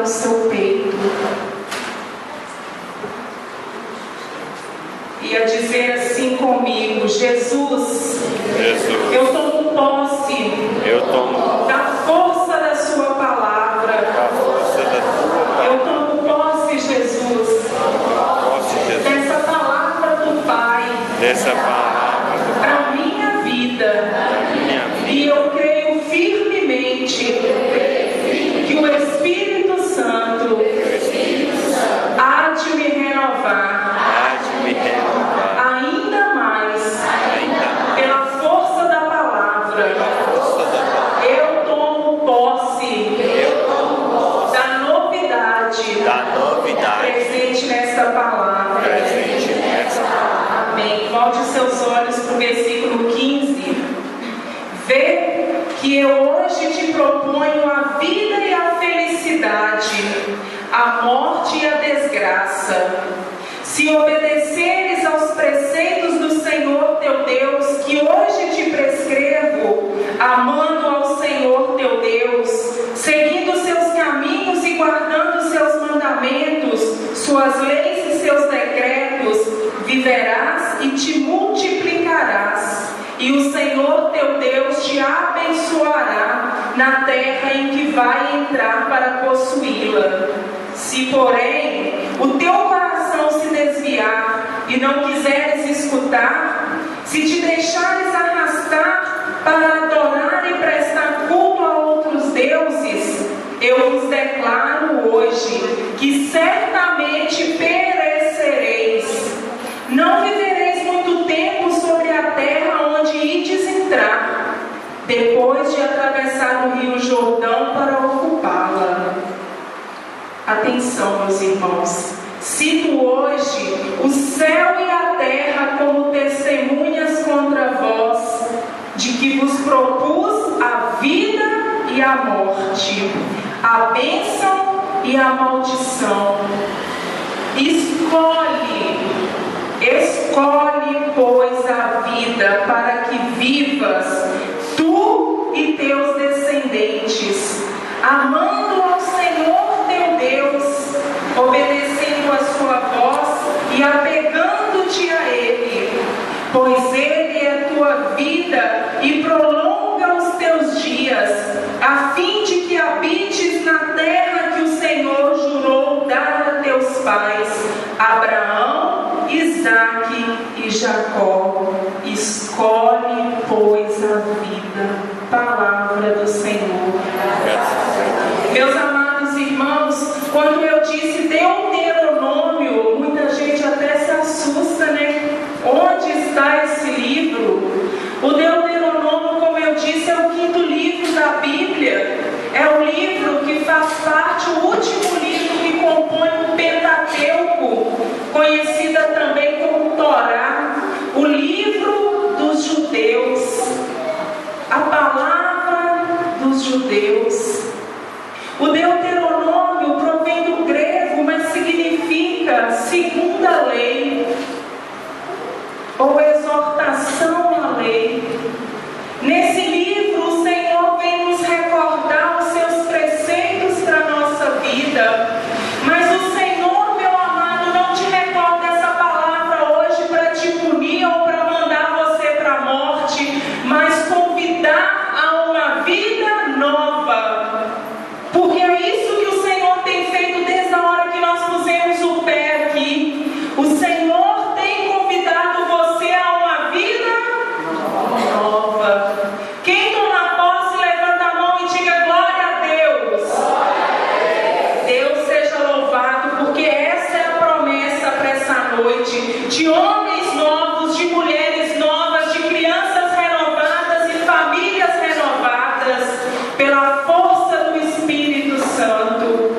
o seu peito e a dizer assim comigo: Jesus, eu tomo posse da força da sua palavra. Eu tomo posse, Jesus, dessa palavra do Pai para minha vida. E eu creio firmemente que o Espírito Santo há de me renovar ainda mais pela força da palavra. Eu tomo posse da novidade presente nesta palavra. Amém. Volte os seus olhos para o versículo 15. Vê que eu hoje te proponho a vida e a felicidade, a morte e a desgraça. Se obedeceres aos preceitos do Senhor teu Deus, que hoje te prescrevo, amando ao Senhor teu Deus, seguindo seus caminhos e guardando seus mandamentos, suas leis e seus decretos, viverás e te multiplicarás. E o Senhor teu Deus te abençoará na terra em que vai entrar para possuí-la. Se, porém, o teu coração se desviar e não quiseres escutar, se te deixares arrastar para adorar e prestar culto a outros deuses, eu vos declaro hoje que certamente perecereis. Não vivereis muito tempo sobre a terra onde ides entrar, depois de atravessar o rio Jordão para ocupá-la. Atenção, meus irmãos. Cito hoje o céu e a terra como testemunhas contra vós, de que vos propus a vida e a morte, a bênção e a maldição. Escolhe, pois, a vida para que vivas, tu e teus descendentes, amando ao Senhor teu Deus, obedecendo a sua voz e apegando-te a Ele, pois Ele é tua vida e prolonga os teus dias, a fim de que habites na terra que o Senhor jurou dar a teus pais, Abraão, Isaque e Jacó. Escolhe, pois, a vida. Palavra do Senhor. Meus amados irmãos, quando eu disse Deuteronômio, muita gente até se assusta, né? Onde está esse livro? O Deuteronômio, como eu disse, é o 5º livro da Bíblia. É o livro que faz parte, o último livro que compõe o Pentateuco, conhecida também como Torá, o livro dos judeus, a palavra dos judeus. O Deuteronômio provém do grego, mas significa segunda lei, ou exortação à lei. Nesse livro, o Senhor vem nos recordar os seus preceitos para a nossa vida. Mas o Senhor, meu amado, não te recorda essa palavra hoje para te punir ou para mandar você para a morte, mas convidar a uma vida nova. Porque é isso que o Senhor tem feito desde a hora que nós pusemos o pé aqui. O Senhor tem convidado você a uma vida nova. Quem toma posse, levanta a mão e diga glória a Deus. Deus seja louvado, porque essa é a promessa para essa noite, de homens novos, de mulheres novas, de crianças renovadas e famílias renovadas, pela força do Espírito Santo.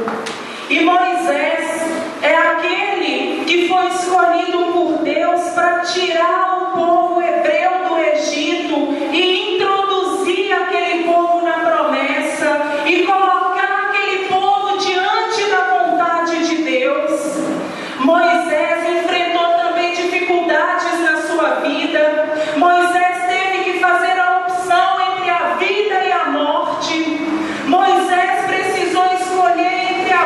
E Moisés é aquele que foi escolhido por Deus para tirar o povo hebreu do Egito e introduzir aquele povo na promessa e colocar aquele povo diante da vontade de Deus. Moisés enfrentou também dificuldades na sua vida. Moisés teve que fazer a opção entre a vida e a morte. Moisés precisou escolher entre a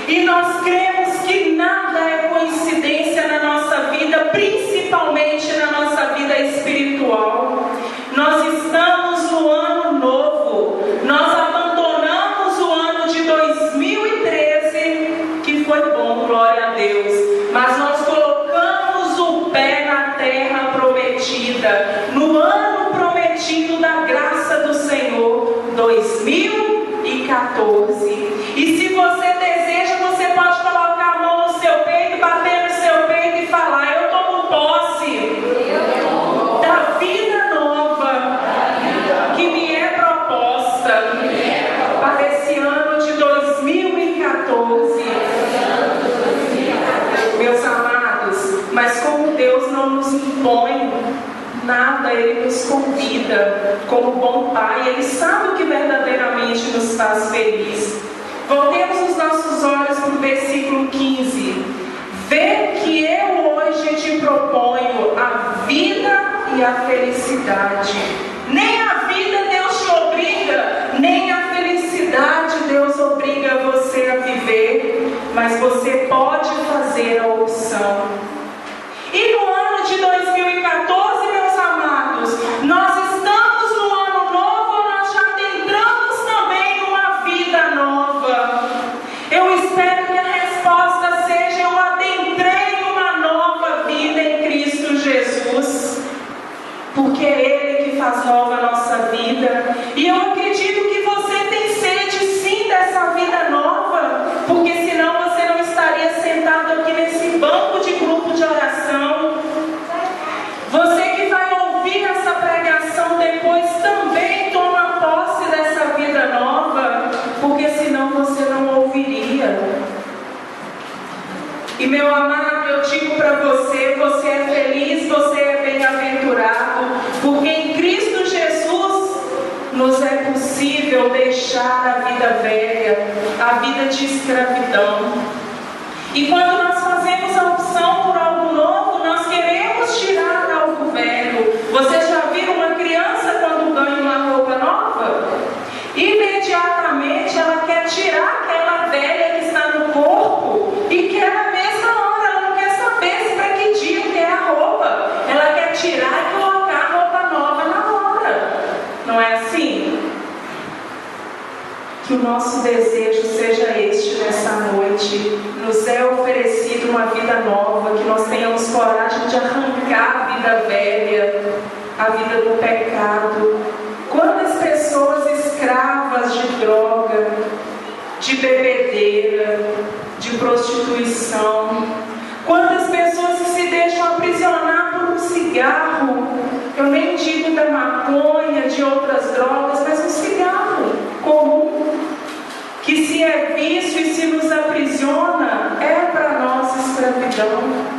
E nós cremos que nada é coincidência na nossa vida, principalmente na nossa vida espiritual. Nós estamos no ano novo. Nós abandonamos o ano de 2013, que foi bom, glória a Deus. Mas nós colocamos o pé na terra prometida, no ano prometido da graça do Senhor, 2014. E se você deseja, você pode colocar a mão no seu peito, bater no seu peito e falar: eu tomo posse da vida nova que me é proposta para esse ano de 2014. Meus amados, mas como Deus não nos impõe nada, Ele nos convida. Como bom Pai, Ele sabe o que verdadeiramente nos faz feliz. Voltemos os nossos olhos para o versículo 15. Vê que eu hoje te proponho a vida e a felicidade. Nem a vida Deus te obriga, nem a felicidade Deus obriga você a viver, mas você pode fazer a opção. E no ano de 2014, meus amados, nós estamos no ano novo, nós já adentramos também numa vida nova. Eu espero que a resposta seja: eu adentrei numa nova vida em Cristo Jesus, porque é Ele que faz nova a nossa vida. E eu acredito que você tem sede sim dessa vida nova, porque senão você não estaria sentado aqui nesse banco de grupo de oração. Você que vai ouvir essa pregação depois também toma posse dessa vida nova, porque senão você não ouviria. E meu amado, eu digo para você: você é feliz, você é bem-aventurado, porque em Cristo Jesus nos é possível deixar a vida velha, a vida de escravidão. E quando nós fazemos a opção por algo novo, nós queremos tirar algo velho. Você já viu uma criança quando ganha uma roupa nova? Imediatamente ela quer tirar aquela velha que está no corpo e quer na mesma hora. Ela não quer saber se para que dia quer a roupa. Ela quer tirar e colocar a roupa nova na hora. Não é assim? Que o nosso desejo seja este nessa noite. Nos é oferecido uma vida nova, que nós tenhamos coragem de arrancar a vida velha, a vida do pecado. Quantas pessoas escravas de droga, de bebedeira, de prostituição, quantas pessoas que se deixam aprisionar por um cigarro, eu nem digo da maconha, de outras drogas, mas um cigarro comum, que se é vício e se nos aprisiona, é para nós escravidão.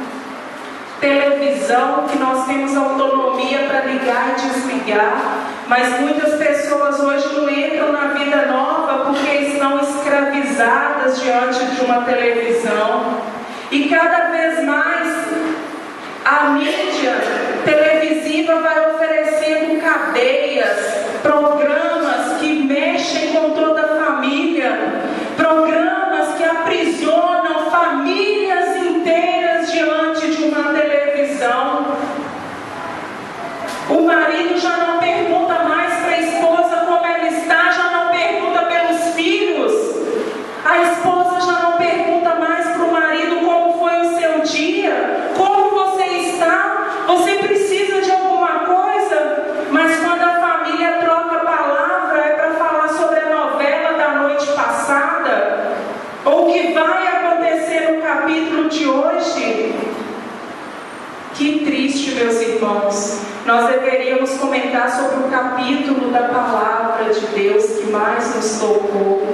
Televisão, que nós temos autonomia para ligar e desligar, mas muitas pessoas hoje não entram na vida nova porque estão escravizadas diante de uma televisão. E cada vez mais a mídia televisiva vai oferecendo cadeias, programas que mexem com toda a família, programas que aprisionam famílias inteiras diante de uma televisão. O marido já não pergunta mais para a esposa como ela está, já não pergunta pelos filhos. A esposa já não pergunta mais para o marido como foi o seu dia, como você está, você precisa de alguma coisa. Mas quando a família troca a palavra, é para falar sobre a novela da noite passada, ou o que vai acontecer no capítulo de hoje. Que triste, meus irmãos. Nós deveríamos comentar sobre o capítulo da palavra de Deus que mais nos tocou,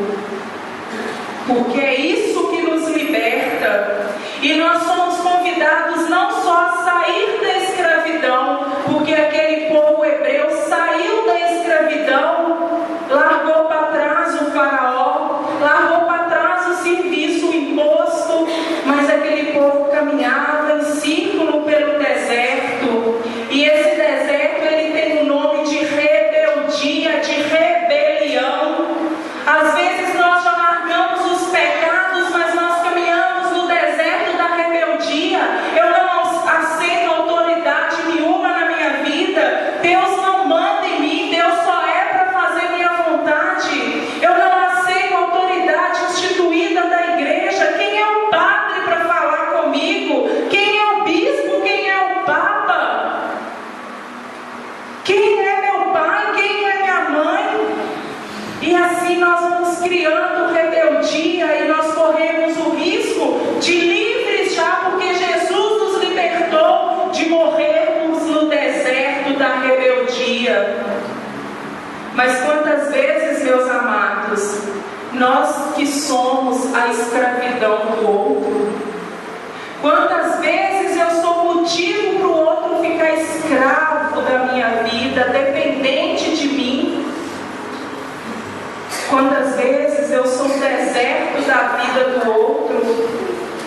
porque é isso que nos liberta. E nós somos convidados não só a sair da escravidão, porque aquele povo hebreu saiu da escravidão, largou para trás o faraó, largou para trás o serviço, o imposto, mas aquele povo caminhava em círculo pelo deserto, e esse deserto ele tem o nome de rebeldia, de rebelião. Às vezes nós já largamos os pecados, mas nós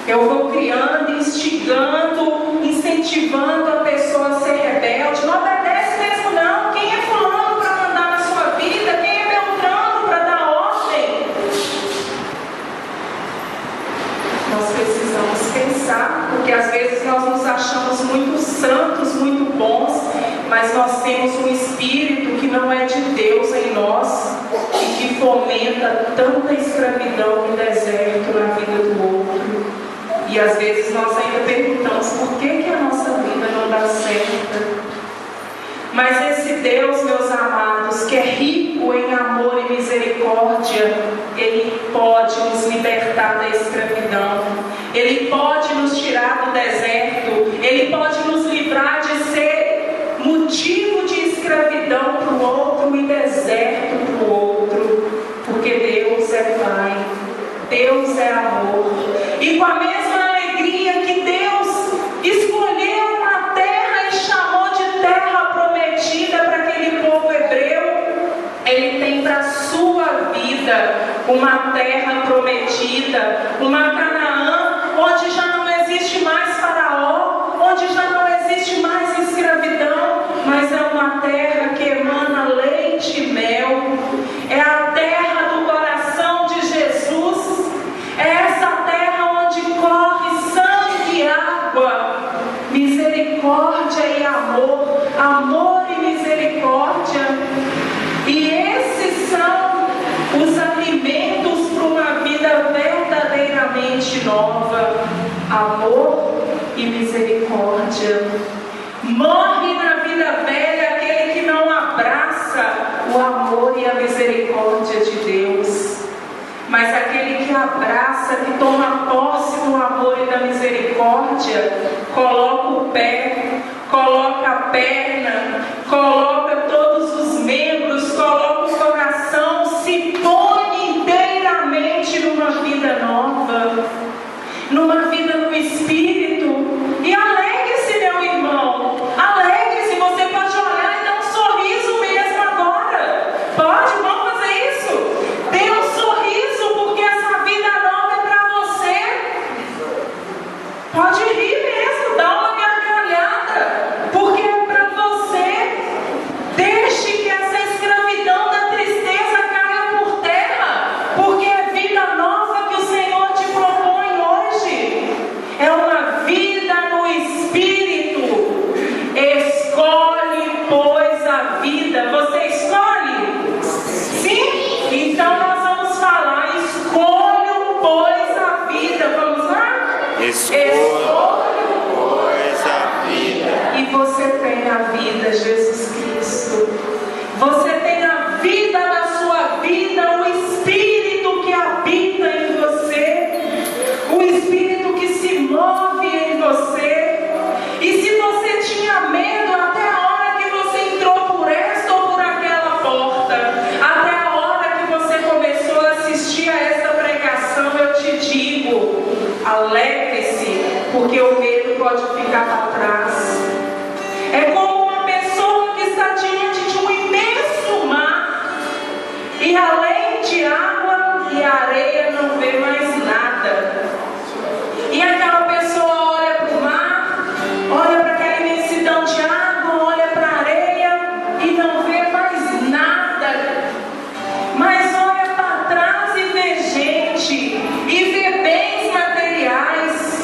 Eu vou criando, instigando, incentivando a pessoa a ser rebelde. Não obedece mesmo não. Quem é fulano para mandar na sua vida? Quem é Beltrano para dar ordem? Nós precisamos pensar, porque às vezes nós nos achamos muito santos, muito bons, mas nós temos um espírito que não é de Deus em nós e que fomenta tanta escravidão no deserto na vida do outro. E às vezes nós ainda perguntamos por que a nossa vida não dá certo. Mas esse Deus, meus amados, que é rico em amor e misericórdia, Ele pode nos libertar da escravidão. Ele pode nos tirar do deserto. Ele pode nos livrar de ser motivo de escravidão para o outro e deserto para o outro. Porque Deus é Pai. Deus é amor. E com a mesma alegria que Deus escolheu uma terra e chamou de terra prometida para aquele povo hebreu, Ele tem para a sua vida uma terra prometida, uma Canaã, onde já não existe mais Faraó, onde já não existe mais escravidão, mas é uma terra que emana leite e mel. É a terra do coração de Jesus. É essa terra onde corre sangue e água, misericórdia e amor, amor e misericórdia. E esses são os alimentos para uma vida verdadeiramente nova: amor e misericórdia. Morre na vida velha aquele que não abraça o amor e a misericórdia de Deus. Mas aquele que abraça, que toma posse do amor e da misericórdia, coloca o pé, coloca a perna, coloca todos os membros, coloca o coração, se põe inteiramente numa vida nova, numa vida no Espírito. E alegre-se, meu irmão, alegre-se. Você pode olhar e dar um sorriso mesmo agora. Pode, vamos fazer isso. Dê um sorriso, porque essa vida nova é para você. Pode rir mesmo, dá uma gargalhada, porque é para você. Deixe que essa escravidão da tristeza caia por terra, porque é vida nova que o Senhor te propõe hoje. É uma vida no Espírito. Escolhe, pois, a vida. Você escolhe? Sim? Então nós vamos falar: escolho, pois, a vida. Vamos lá? Escolho, pois, a vida. E você tem a vida, Jesus Cristo. Você tem a vida na sua vida, o Espírito que habita em você, o Espírito que se move em você. E se você tinha medo até a hora que você entrou por esta ou por aquela porta, até a hora que você começou a assistir a essa pregação, eu te digo: alegre-se, porque o medo pode ficar para trás. É como uma pessoa que está diante de um imenso mar, e além de água e areia não vê mais nada. E aquela pessoa olha para o mar, olha para aquela imensidão de água, olha para a areia e não vê mais nada. Mas olha para trás e vê gente, e vê bens materiais.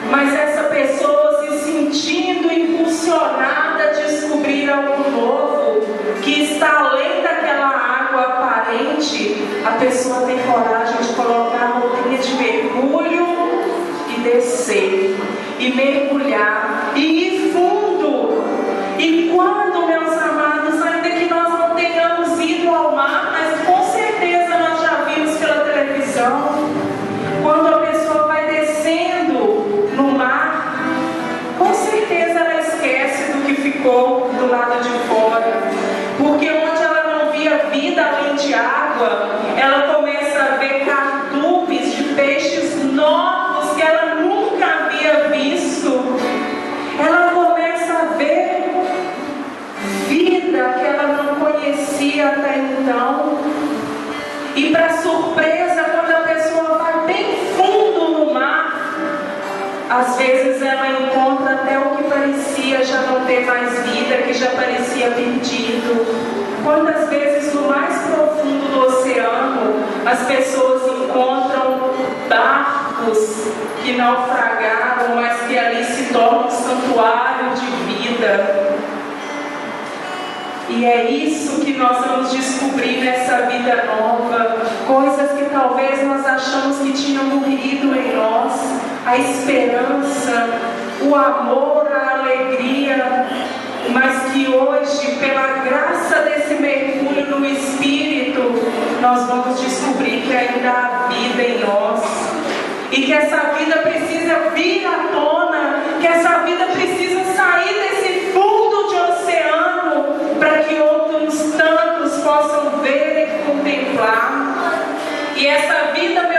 Mas essa pessoa se sentindo impulsionada a descobrir algo novo, que está além daquela água aparente, a pessoa tem coragem de colocar a roupinha de mergulho e descer, e mergulhar, e ir fundo. E quando, meus amados, ainda que nós não tenhamos ido ao mar, mas com certeza nós já vimos pela televisão, quando a pessoa vai descendo no mar, com certeza ela esquece do que ficou do lado de fora, porque onde ela não via vida além de água, ela começa a ver cardumes de peixes novos que ela nunca havia visto. Ela começa Às vezes ela encontra até o que parecia já não ter mais vida, que já parecia perdido. Quantas vezes no mais profundo do oceano as pessoas encontram barcos que naufragaram, mas que ali se tornam um santuário de vida. E é isso que nós vamos descobrir nessa vida nova. Coisas que talvez nós achamos que tinham morrido em nós. A esperança, o amor, a alegria. Mas que hoje, pela graça desse mergulho no Espírito, nós vamos descobrir que ainda há vida em nós. E que essa vida precisa vir à tona. Que essa vida precisa sair desse fundo de oceano, para que outros tantos possam ver e contemplar. E essa vida